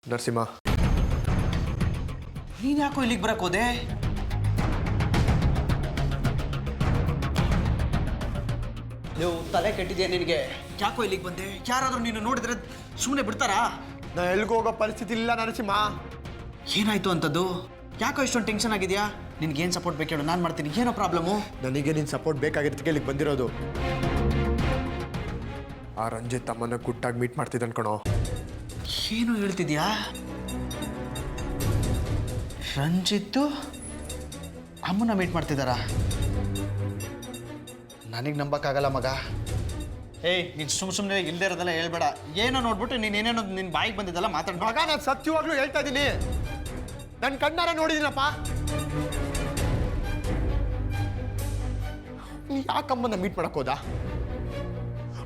ನರಸಿಂಹ, ನೀನು ಯಾಕೋ ಇಲ್ಲಿಗೆ ಬರಕ್ಕೆ ಹೋದೆ? ನೀವು ತಲೆ ಕೆಟ್ಟಿದೆಯಾ ನಿನಗೆ? ಯಾಕೋ ಇಲ್ಲಿಗೆ ಬಂದೆ? ಯಾರಾದರೂ ನೀನು ನೋಡಿದ್ರೆ ಸುಮ್ಮನೆ ಬಿಡ್ತಾರಾ? ನಾ ಎಲ್ಗೂ ಹೋಗೋ ಪರಿಸ್ಥಿತಿ ಇಲ್ಲ ನರಸಿಂಹ. ಏನಾಯ್ತು ಅಂತದ್ದು? ಯಾಕೋ ಇಷ್ಟೊಂದು ಟೆನ್ಷನ್ ಆಗಿದೆಯಾ? ನಿನ್ಗೇನು ಸಪೋರ್ಟ್ ಬೇಕು ಹೇಳು, ನಾನು ಮಾಡ್ತೀನಿ. ಏನೋ ಪ್ರಾಬ್ಲಮ್ಮು? ನನಗೆ ನಿನ್ನ ಸಪೋರ್ಟ್ ಬೇಕಾಗಿದ್ದಕ್ಕೆ ಇಲ್ಲಿಗೆ ಬಂದಿರೋದು. ಆ ರಂಜಿತ್ ತಮ್ಮನ್ನ ಗುಟ್ಟಾಗಿ ಮೀಟ್ ಮಾಡ್ತಿದ್ದ ಅನ್ಕೊಣೋ. ಏನು ಹೇಳ್ತಿದ್ಯಾ? ರಂಜಿತ್ತು ಅಮ್ಮನ ಮೀಟ್ ಮಾಡ್ತಿದ್ದಾರಾ? ನನಗೆ ನಂಬಕ್ಕಾಗಲ್ಲ ಮಗ. ಏಯ್, ನೀನು ಸುಮ್ಮನೆ ಇಲ್ಲದೆ ಇರೋದೆಲ್ಲ ಹೇಳ್ಬೇಡ. ಏನೋ ನೋಡ್ಬಿಟ್ಟು ನೀನೇನೋ ನಿನ್ನ ಬಾಯಿಗೆ ಬಂದಿದ್ದಲ್ಲ ಮಾತಾಡ. ಮಗ, ನಾನು ಸತ್ಯವಾಗ್ಲೂ ಹೇಳ್ತಾ ಇದ್ದೀನಿ. ನನ್ನ ಕಣ್ಣಾರ ನೋಡಿದ್ದೀನಪ್ಪ. ನೀ ಯಾಕಮ್ಮನ್ನ ಮೀಟ್ ಮಾಡಕ್ ಹೋದ?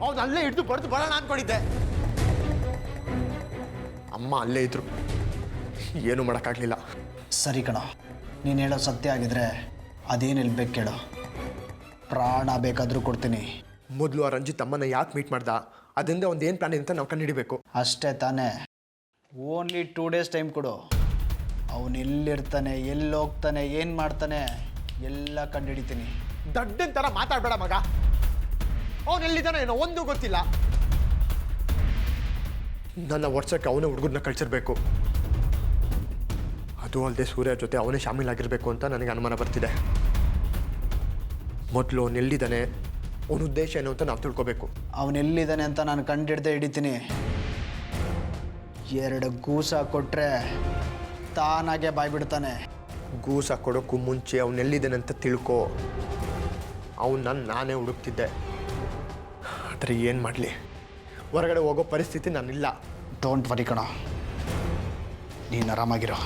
ಅವನು ಅಲ್ಲೇ ಹಿಡಿದು ಬಡ್ದು ಬರೋಣ ಅನ್ಕೊಂಡಿದ್ದೆ. ಅಮ್ಮ ಅಲ್ಲೇ ಇದ್ರು, ಏನು ಮಾಡೋಕ್ಕಾಗಲಿಲ್ಲ. ಸರಿ ಕಣ, ನೀನು ಹೇಳೋ ಸತ್ಯ ಆಗಿದ್ರೆ ಅದೇನು ಬೇಕು ಕೇಳು, ಪ್ರಾಣ ಬೇಕಾದರೂ ಕೊಡ್ತೀನಿ. ಮೊದಲು ಆ ರಂಜಿತ್ ಅಮ್ಮನ ಯಾಕೆ ಮೀಟ್ ಮಾಡ್ದ, ಅದರಿಂದ ಒಂದು ಏನು ಪ್ಲಾನ್ ಅಂತ ನಾವು ಕಂಡುಹಿಡಿಬೇಕು. ಅಷ್ಟೇ ತಾನೇ. ಓನ್ಲಿ 2 days ಟೈಮ್ ಕೊಡು. ಅವನು ಎಲ್ಲಿರ್ತಾನೆ, ಎಲ್ಲಿ ಹೋಗ್ತಾನೆ, ಏನು ಮಾಡ್ತಾನೆ ಎಲ್ಲ ಕಂಡುಹಿಡಿತೀನಿ. ದಡ್ಡನ್ ಥರ ಮಾತಾಡಬೇಡ ಮಗ. ಅವನು ಎಲ್ಲಿದ್ದಾನೆ ಏನೋ ಒಂದು ಗೊತ್ತಿಲ್ಲ. ನನ್ನ ವರ್ಷಕ್ಕೆ ಅವನೇ ಹುಡುಗರನ್ನ ಕಳಿಸಿರ್ಬೇಕು. ಅದು ಅಲ್ಲದೆ ಸೂರ್ಯ ಜೊತೆ ಅವನೇ ಶಾಮೀಲಾಗಿರಬೇಕು ಅಂತ ನನಗೆ ಅನುಮಾನ ಬರ್ತಿದೆ. ಮೊದಲು ಅವನು ಎಲ್ಲಿದ್ದಾನೆ, ಅವನ ಉದ್ದೇಶ ಏನು ಅಂತ ನಾವು ತಿಳ್ಕೊಬೇಕು. ಅವನೆಲ್ಲಿದ್ದಾನೆ ಅಂತ ನಾನು ಕಂಡಿಡ್ದೆ ಹಿಡಿತೀನಿ. 2 ಗೂಸ ಕೊಟ್ಟರೆ ತಾನಾಗೆ ಬಾಯ್ಬಿಡ್ತಾನೆ. ಗೂಸ ಕೊಡೋಕ್ಕೂ ಮುಂಚೆ ಅವನೆಲ್ಲಿದ್ದಾನೆ ಅಂತ ತಿಳ್ಕೊ. ಅವನ್ನ ನಾನೇ ಹುಡುಕ್ತಿದ್ದೆ. ಆದರೆ ಏನು ಮಾಡಲಿ, ಹೊರಗಡೆ ಹೋಗೋ ಪರಿಸ್ಥಿತಿ ನಾನಿಲ್ಲ. ಡೋಂಟ್ ವರಿ ಕಣ, ನೀನು ಆರಾಮಾಗಿರೋ.